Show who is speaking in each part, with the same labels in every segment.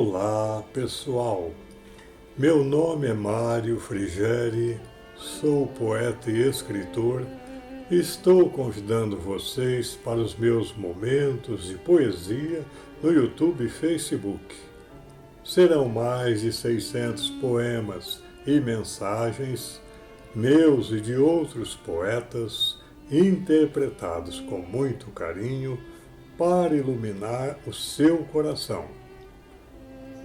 Speaker 1: Olá, pessoal. Meu nome é Mário Frigeri, sou poeta e escritor e estou convidando vocês para os meus momentos de poesia no YouTube e Facebook. Serão mais de 600 poemas e mensagens, meus e de outros poetas, interpretados com muito carinho para iluminar o seu coração.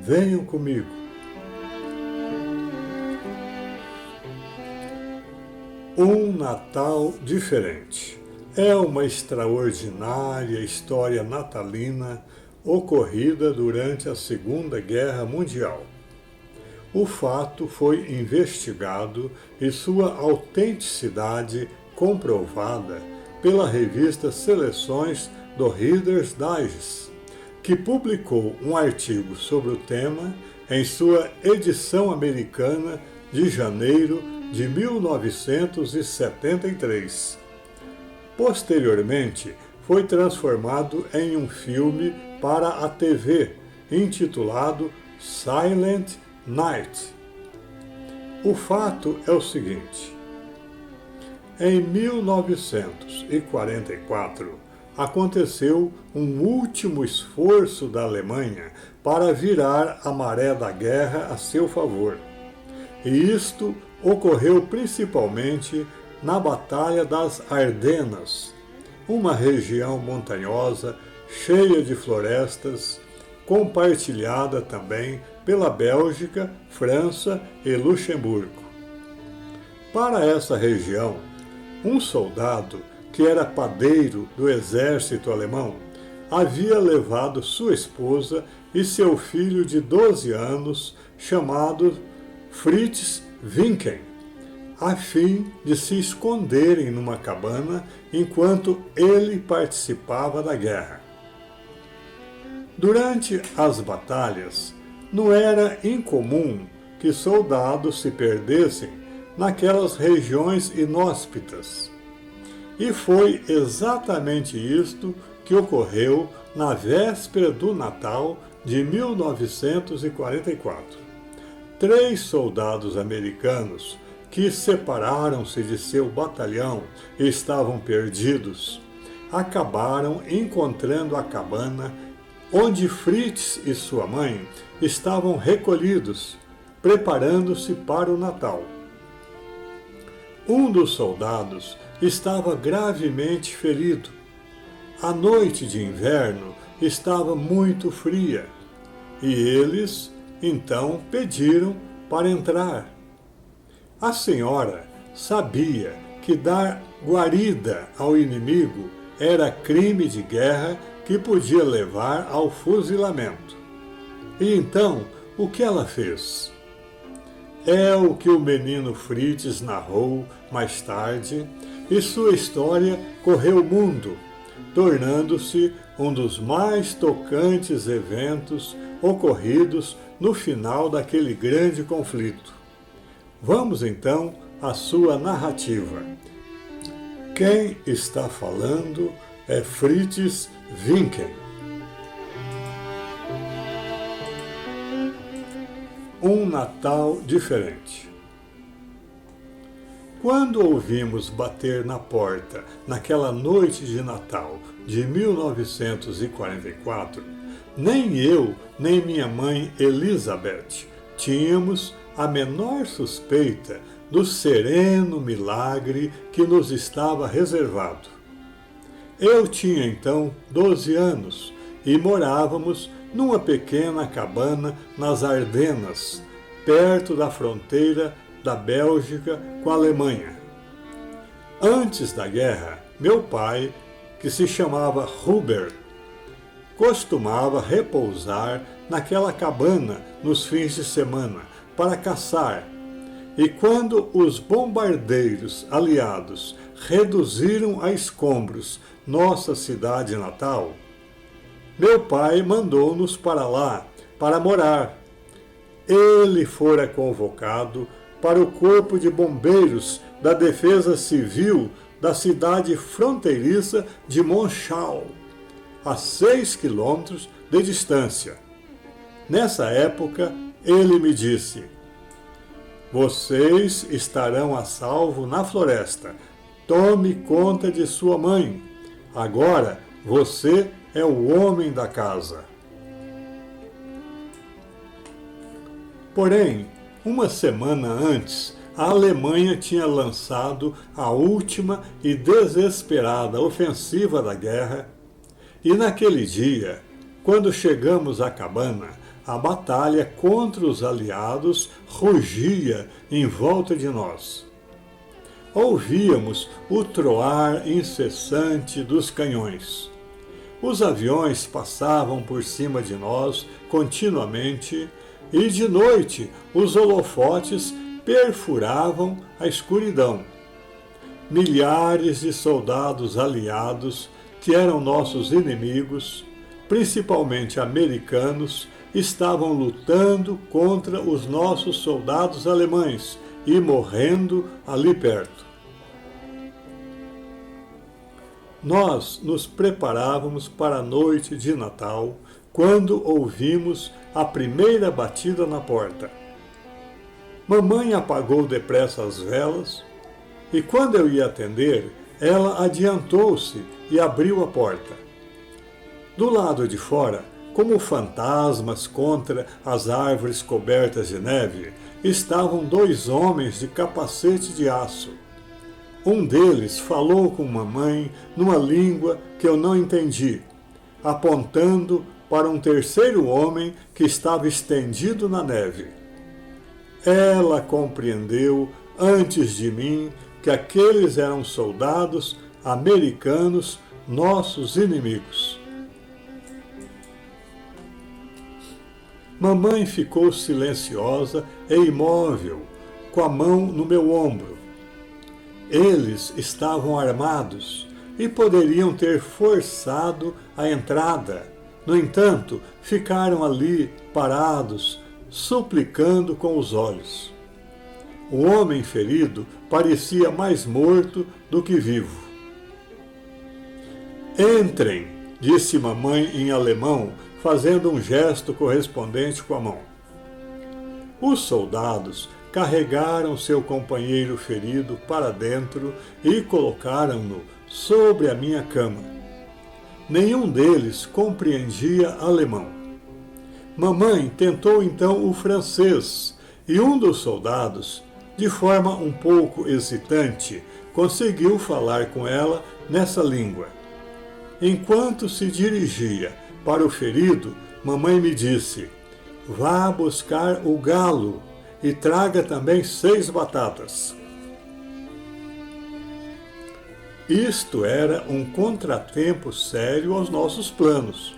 Speaker 1: Venham comigo. Um Natal diferente. É uma extraordinária história natalina ocorrida durante a Segunda Guerra Mundial. O fato foi investigado e sua autenticidade comprovada pela revista Seleções do Reader's Digest, que publicou um artigo sobre o tema em sua edição americana de janeiro de 1973. Posteriormente, foi transformado em um filme para a TV, intitulado Silent Night. O fato é o seguinte: em 1944, aconteceu um último esforço da Alemanha para virar a maré da guerra a seu favor. E isto ocorreu principalmente na Batalha das Ardenas, uma região montanhosa cheia de florestas, compartilhada também pela Bélgica, França e Luxemburgo. Para essa região, um soldado que era padeiro do exército alemão havia levado sua esposa e seu filho de 12 anos, chamado Fritz Winken, a fim de se esconderem numa cabana enquanto ele participava da guerra. Durante as batalhas, não era incomum que soldados se perdessem naquelas regiões inóspitas. E foi exatamente isto que ocorreu na véspera do Natal de 1944. 3 soldados americanos que separaram-se de seu batalhão e estavam perdidos, acabaram encontrando a cabana onde Fritz e sua mãe estavam recolhidos, preparando-se para o Natal. Um dos soldados estava gravemente ferido. A noite de inverno estava muito fria e eles, então, pediram para entrar. A senhora sabia que dar guarida ao inimigo era crime de guerra que podia levar ao fuzilamento. E então, o que ela fez? É o que o menino Fritz narrou mais tarde, e sua história correu o mundo, tornando-se um dos mais tocantes eventos ocorridos no final daquele grande conflito. Vamos então à sua narrativa. Quem está falando é Fritz Winken. Um Natal diferente. Quando ouvimos bater na porta naquela noite de Natal de 1944, nem eu nem minha mãe Elizabeth tínhamos a menor suspeita do sereno milagre que nos estava reservado. Eu tinha então 12 anos e morávamos numa pequena cabana nas Ardenas, perto da fronteira da Bélgica com a Alemanha. Antes da guerra, meu pai, que se chamava Hubert, costumava repousar naquela cabana nos fins de semana para caçar. E quando os bombardeiros aliados reduziram a escombros nossa cidade natal, meu pai mandou-nos para lá, para morar. Ele fora convocado para o Corpo de Bombeiros da Defesa Civil da cidade fronteiriça de Monschau, a 6 quilômetros de distância. Nessa época, ele me disse: vocês estarão a salvo na floresta. Tome conta de sua mãe. Agora você é o homem da casa. Porém, uma semana antes, a Alemanha tinha lançado a última e desesperada ofensiva da guerra, e naquele dia, quando chegamos à cabana, a batalha contra os aliados rugia em volta de nós. Ouvíamos o troar incessante dos canhões. Os aviões passavam por cima de nós continuamente e de noite os holofotes perfuravam a escuridão. Milhares de soldados aliados, que eram nossos inimigos, principalmente americanos, estavam lutando contra os nossos soldados alemães e morrendo ali perto. Nós nos preparávamos para a noite de Natal, quando ouvimos a primeira batida na porta. Mamãe apagou depressa as velas e, quando eu ia atender, ela adiantou-se e abriu a porta. Do lado de fora, como fantasmas contra as árvores cobertas de neve, estavam dois homens de capacete de aço. Um deles falou com mamãe numa língua que eu não entendi, apontando para um terceiro homem que estava estendido na neve. Ela compreendeu, antes de mim, que aqueles eram soldados americanos, nossos inimigos. Mamãe ficou silenciosa e imóvel, com a mão no meu ombro. Eles estavam armados e poderiam ter forçado a entrada. No entanto, ficaram ali parados, suplicando com os olhos. O homem ferido parecia mais morto do que vivo. Entrem, disse mamãe em alemão, fazendo um gesto correspondente com a mão. Os soldados carregaram seu companheiro ferido para dentro e colocaram-no sobre a minha cama. Nenhum deles compreendia alemão. Mamãe tentou então o francês e um dos soldados, de forma um pouco hesitante, conseguiu falar com ela nessa língua. Enquanto se dirigia para o ferido, mamãe me disse: vá buscar o galo e traga também 6 batatas. Isto era um contratempo sério aos nossos planos.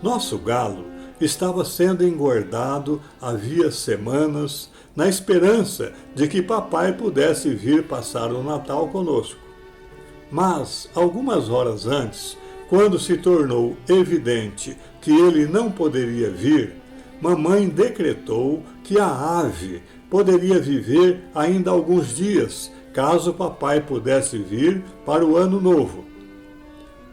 Speaker 1: Nosso galo estava sendo engordado havia semanas, na esperança de que papai pudesse vir passar o Natal conosco. Mas, algumas horas antes, quando se tornou evidente que ele não poderia vir, mamãe decretou que a ave poderia viver ainda alguns dias, caso papai pudesse vir para o ano novo.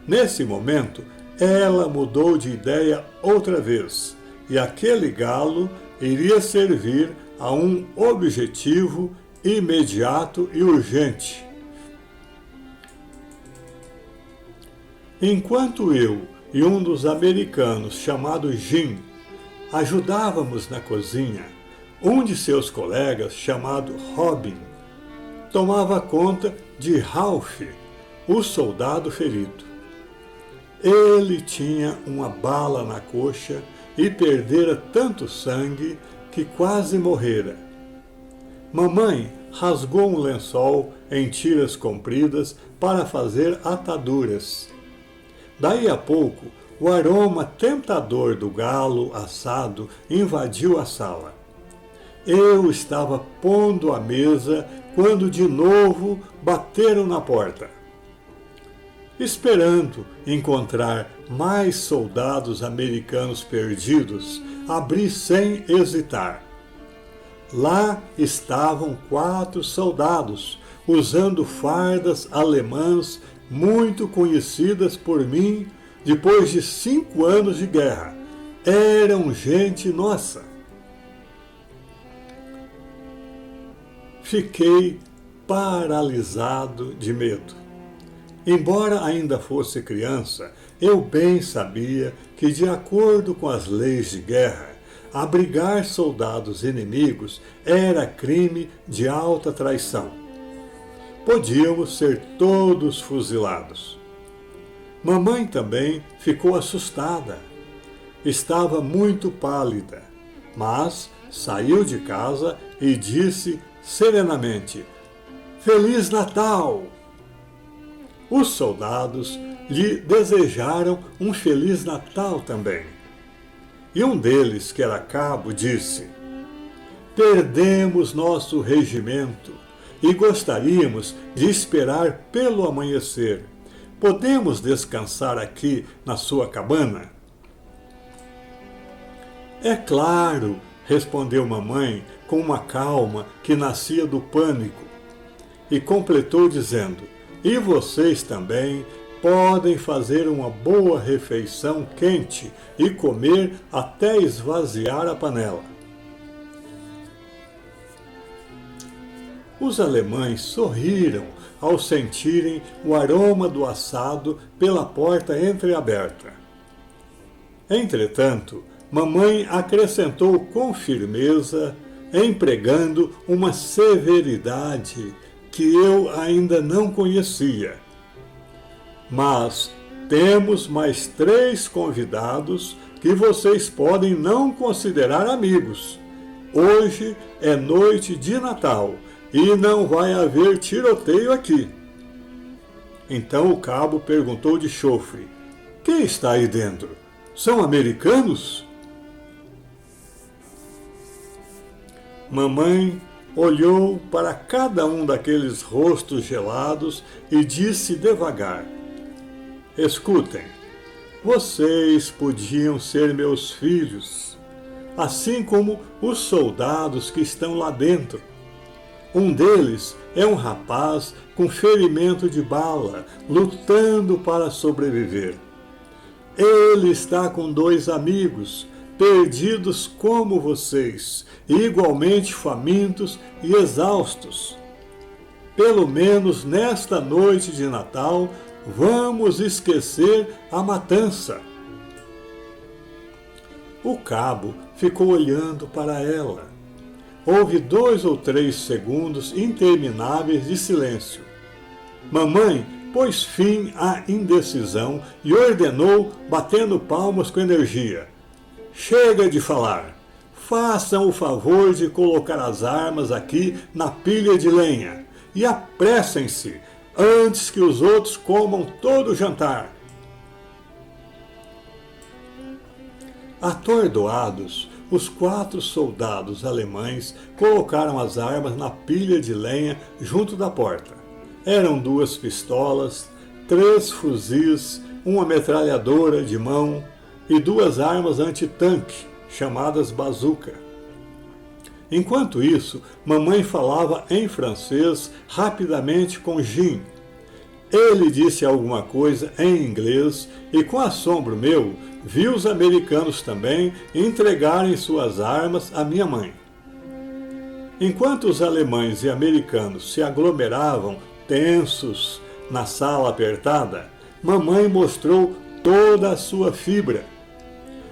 Speaker 1: Nesse momento, ela mudou de ideia outra vez, e aquele galo iria servir a um objetivo imediato e urgente. Enquanto eu e um dos americanos, chamado Jim, ajudávamos na cozinha, um de seus colegas, chamado Robin, tomava conta de Ralph, o soldado ferido. Ele tinha uma bala na coxa e perdera tanto sangue que quase morrera. Mamãe rasgou um lençol em tiras compridas para fazer ataduras. Daí a pouco, o aroma tentador do galo assado invadiu a sala. Eu estava pondo a mesa quando de novo bateram na porta. Esperando encontrar mais soldados americanos perdidos, abri sem hesitar. Lá estavam 4 soldados, usando fardas alemãs muito conhecidas por mim depois de 5 anos de guerra. Eram gente nossa. Fiquei paralisado de medo. Embora ainda fosse criança, eu bem sabia que, de acordo com as leis de guerra, abrigar soldados inimigos era crime de alta traição. Podíamos ser todos fuzilados. Mamãe também ficou assustada. Estava muito pálida, mas saiu de casa e disse serenamente: Feliz Natal! Os soldados lhe desejaram um Feliz Natal também. E um deles, que era cabo, disse: Perdemos nosso regimento e gostaríamos de esperar pelo amanhecer. Podemos descansar aqui na sua cabana? É claro, respondeu mamãe com uma calma que nascia do pânico, e completou dizendo: E vocês também podem fazer uma boa refeição quente e comer até esvaziar a panela. Os alemães sorriram ao sentirem o aroma do assado pela porta entreaberta. Entretanto, mamãe acrescentou com firmeza, empregando uma severidade que eu ainda não conhecia: Mas temos mais 3 convidados que vocês podem não considerar amigos. Hoje é noite de Natal e não vai haver tiroteio aqui. Então o cabo perguntou de chofre: Quem está aí dentro? São americanos? Mamãe olhou para cada um daqueles rostos gelados e disse devagar: Escutem, vocês podiam ser meus filhos, assim como os soldados que estão lá dentro. Um deles é um rapaz com ferimento de bala, lutando para sobreviver. Ele está com 2 amigos, perdidos como vocês, igualmente famintos e exaustos. Pelo menos nesta noite de Natal, vamos esquecer a matança. O cabo ficou olhando para ela. Houve 2 ou 3 segundos intermináveis de silêncio. Mamãe pôs fim à indecisão e ordenou, batendo palmas com energia: Chega de falar. Façam o favor de colocar as armas aqui na pilha de lenha e apressem-se antes que os outros comam todo o jantar. Atordoados, os 4 soldados alemães colocaram as armas na pilha de lenha junto da porta. Eram 2 pistolas, 3 fuzis, uma metralhadora de mão e 2 armas antitanque, chamadas bazuca. Enquanto isso, mamãe falava em francês rapidamente com Jim. Ele disse alguma coisa em inglês e, com assombro meu, vi os americanos também entregarem suas armas à minha mãe. Enquanto os alemães e americanos se aglomeravam tensos na sala apertada, mamãe mostrou toda a sua fibra.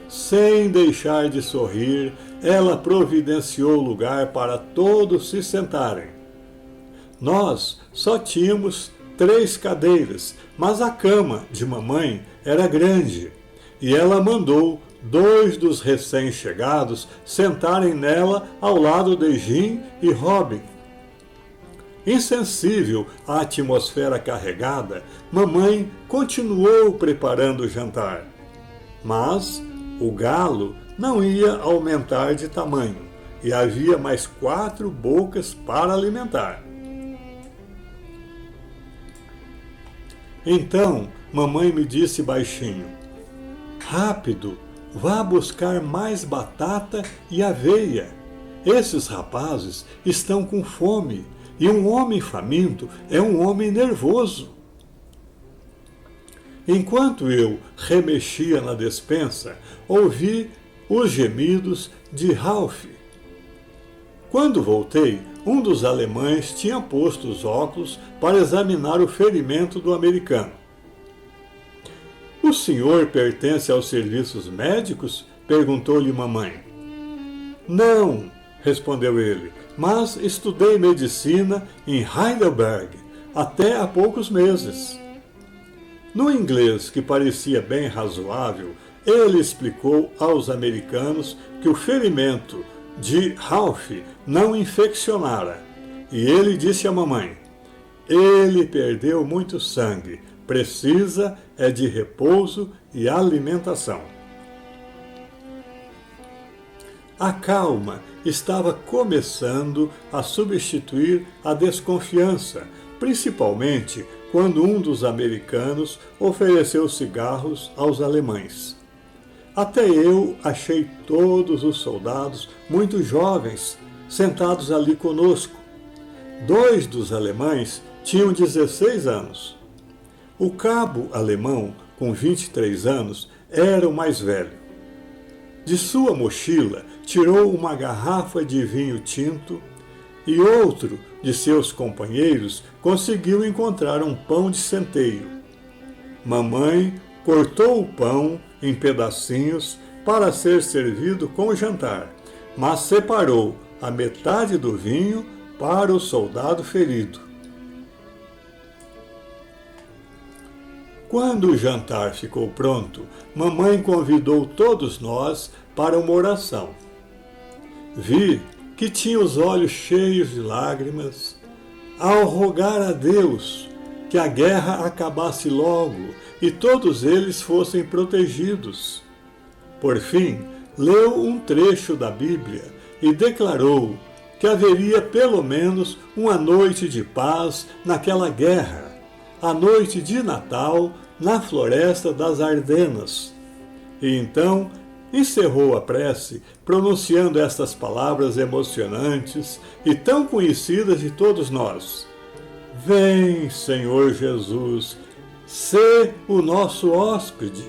Speaker 1: Sem deixar de sorrir, ela providenciou lugar para todos se sentarem. Nós só tínhamos 3 cadeiras, mas a cama de mamãe era grande, e ela mandou 2 dos recém-chegados sentarem nela ao lado de Jim e Robin. Insensível à atmosfera carregada, mamãe continuou preparando o jantar. Mas o galo não ia aumentar de tamanho, e havia mais 4 bocas para alimentar. Então, mamãe me disse baixinho: Rápido, vá buscar mais batata e aveia. Esses rapazes estão com fome, e um homem faminto é um homem nervoso. Enquanto eu remexia na despensa, ouvi os gemidos de Ralph. Quando voltei, um dos alemães tinha posto os óculos para examinar o ferimento do americano. O senhor pertence aos serviços médicos? Perguntou-lhe mamãe. Não, respondeu ele, mas estudei medicina em Heidelberg até há poucos meses. No inglês, que parecia bem razoável, ele explicou aos americanos que o ferimento de Ralph não infeccionara. E ele disse à mamãe: ele perdeu muito sangue, precisa é de repouso e alimentação. A calma estava começando a substituir a desconfiança, principalmente quando um dos americanos ofereceu cigarros aos alemães. Até eu achei todos os soldados muito jovens, sentados ali conosco. 2 dos alemães tinham 16 anos. O cabo alemão, com 23 anos, era o mais velho. De sua mochila, tirou uma garrafa de vinho tinto e outro de seus companheiros conseguiu encontrar um pão de centeio. Mamãe cortou o pão em pedacinhos para ser servido com o jantar, mas separou a metade do vinho para o soldado ferido. Quando o jantar ficou pronto, mamãe convidou todos nós para uma oração. Vi que tinha os olhos cheios de lágrimas ao rogar a Deus que a guerra acabasse logo e todos eles fossem protegidos. Por fim, leu um trecho da Bíblia e declarou que haveria pelo menos uma noite de paz naquela guerra, a noite de Natal na floresta das Ardenas. E então encerrou a prece pronunciando estas palavras emocionantes e tão conhecidas de todos nós: Vem, Senhor Jesus, sê o nosso hóspede.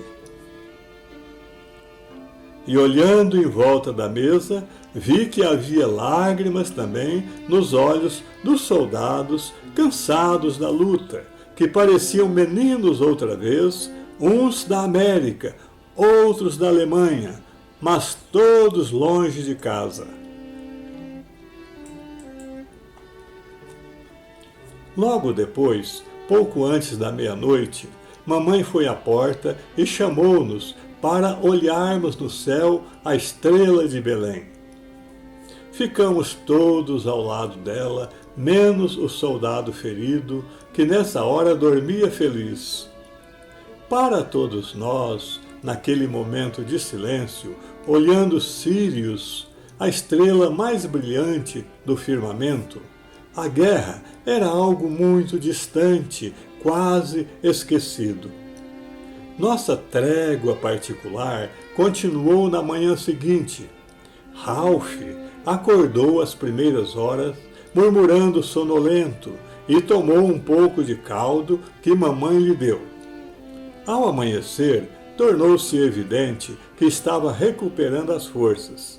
Speaker 1: E olhando em volta da mesa, vi que havia lágrimas também nos olhos dos soldados cansados da luta, que pareciam meninos outra vez, uns da América, outros da Alemanha, mas todos longe de casa. Logo depois, pouco antes da meia-noite, mamãe foi à porta e chamou-nos para olharmos no céu a estrela de Belém. Ficamos todos ao lado dela, menos o soldado ferido, que nessa hora dormia feliz. Para todos nós, naquele momento de silêncio, olhando Sírius, a estrela mais brilhante do firmamento, a guerra era algo muito distante, quase esquecido. Nossa trégua particular continuou na manhã seguinte. Ralph acordou às primeiras horas, murmurando sonolento, e tomou um pouco de caldo que mamãe lhe deu. Ao amanhecer, tornou-se evidente que estava recuperando as forças.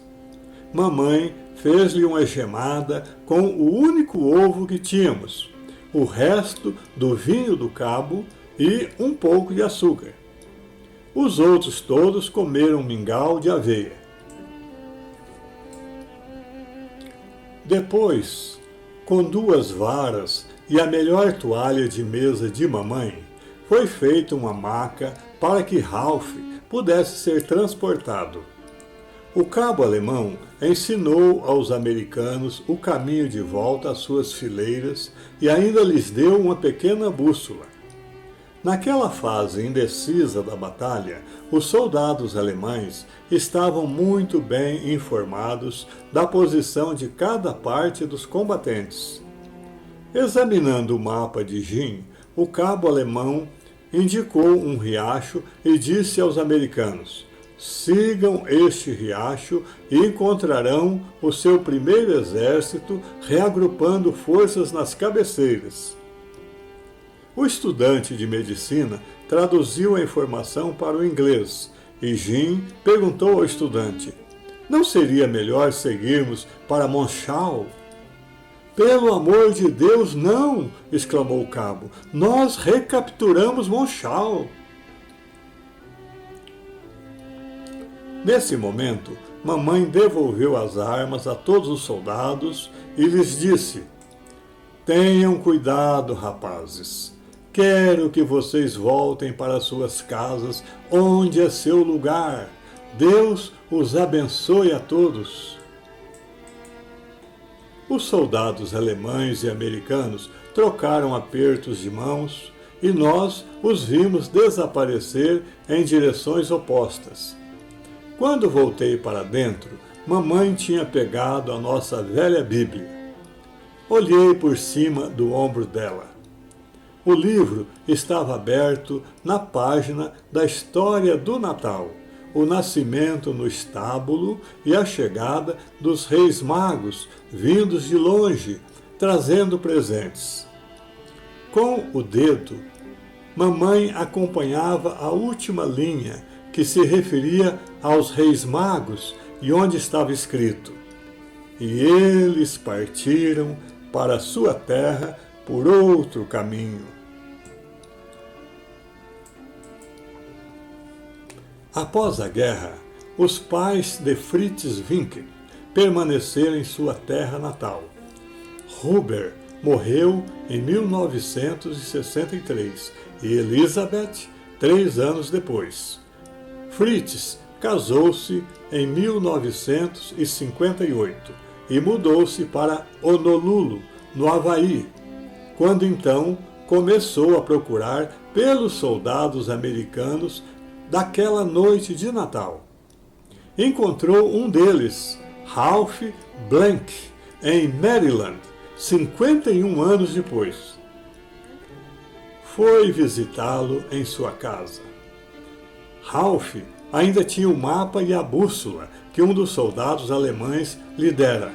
Speaker 1: Mamãe fez-lhe uma gemada com o único ovo que tínhamos, o resto do vinho do cabo e um pouco de açúcar. Os outros todos comeram mingau de aveia. Depois, com 2 varas e a melhor toalha de mesa de mamãe, foi feita uma maca para que Ralph pudesse ser transportado. O cabo alemão ensinou aos americanos o caminho de volta às suas fileiras e ainda lhes deu uma pequena bússola. Naquela fase indecisa da batalha, os soldados alemães estavam muito bem informados da posição de cada parte dos combatentes. Examinando o mapa de Jin, o cabo alemão indicou um riacho e disse aos americanos: sigam este riacho e encontrarão o seu primeiro exército reagrupando forças nas cabeceiras. O estudante de medicina traduziu a informação para o inglês E Jim perguntou ao estudante: não seria melhor seguirmos para Monschau? Pelo amor de Deus, não! Exclamou o cabo. Nós recapturamos Monschau. Nesse momento, mamãe devolveu as armas a todos os soldados e lhes disse: tenham cuidado, rapazes. Quero que vocês voltem para suas casas, onde é seu lugar. Deus os abençoe a todos. Os soldados alemães e americanos trocaram apertos de mãos e nós os vimos desaparecer em direções opostas. Quando voltei para dentro, mamãe tinha pegado a nossa velha Bíblia. Olhei por cima do ombro dela. O livro estava aberto na página da história do Natal, o nascimento no estábulo e a chegada dos reis magos, vindos de longe, trazendo presentes. Com o dedo, mamãe acompanhava a última linha, que se referia aos reis magos e onde estava escrito: e eles partiram para a sua terra por outro caminho. Após a guerra, os pais de Fritz Winkel permaneceram em sua terra natal. Huber morreu em 1963 e Elisabeth 3 anos depois. Fritz casou-se em 1958 e mudou-se para Honolulu, no Havaí, quando então começou a procurar pelos soldados americanos daquela noite de Natal. Encontrou um deles, Ralph Blank, em Maryland, 51 anos depois. Foi visitá-lo em sua casa. Ralph ainda tinha o mapa e a bússola que um dos soldados alemães lhe dera.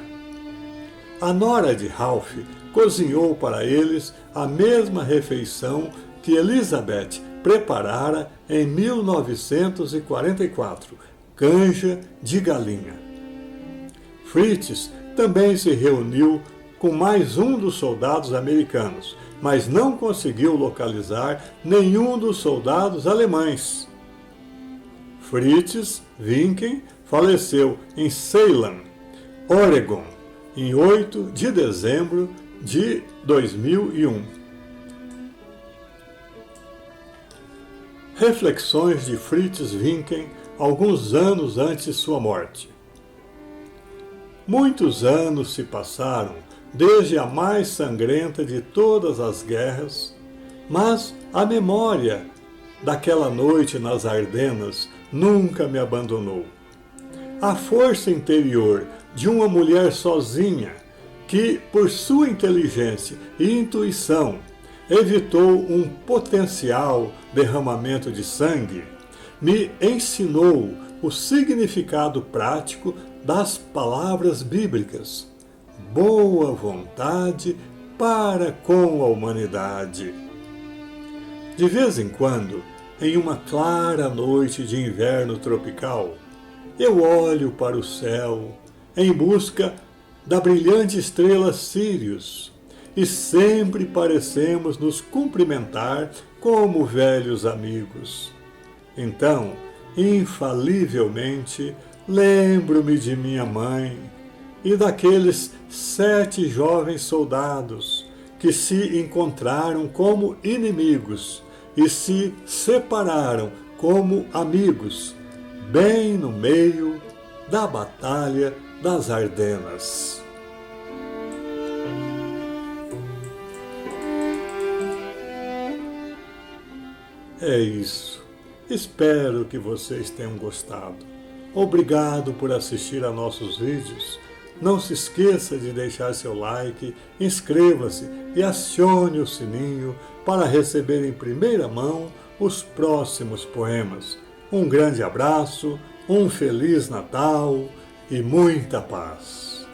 Speaker 1: A nora de Ralph cozinhou para eles a mesma refeição que Elizabeth preparara em 1944, canja de galinha. Fritz também se reuniu com mais um dos soldados americanos, mas não conseguiu localizar nenhum dos soldados alemães. Fritz Winkel faleceu em Salem, Oregon, em 8 de dezembro de 2001. Reflexões de Fritz Winkel alguns anos antes de sua morte. Muitos anos se passaram desde a mais sangrenta de todas as guerras, mas a memória daquela noite nas Ardenas nunca me abandonou. A força interior de uma mulher sozinha que, por sua inteligência e intuição, evitou um potencial derramamento de sangue, me ensinou o significado prático das palavras bíblicas: boa vontade para com a humanidade. De vez em quando, em uma clara noite de inverno tropical, eu olho para o céu em busca da brilhante estrela Sírius e sempre parecemos nos cumprimentar como velhos amigos. Então, infalivelmente, lembro-me de minha mãe e daqueles 7 jovens soldados que se encontraram como inimigos e se separaram como amigos, bem no meio da Batalha das Ardenas. É isso. Espero que vocês tenham gostado. Obrigado por assistir a nossos vídeos. Não se esqueça de deixar seu like, inscreva-se e acione o sininho para receber em primeira mão os próximos poemas. Um grande abraço, um Feliz Natal e muita paz.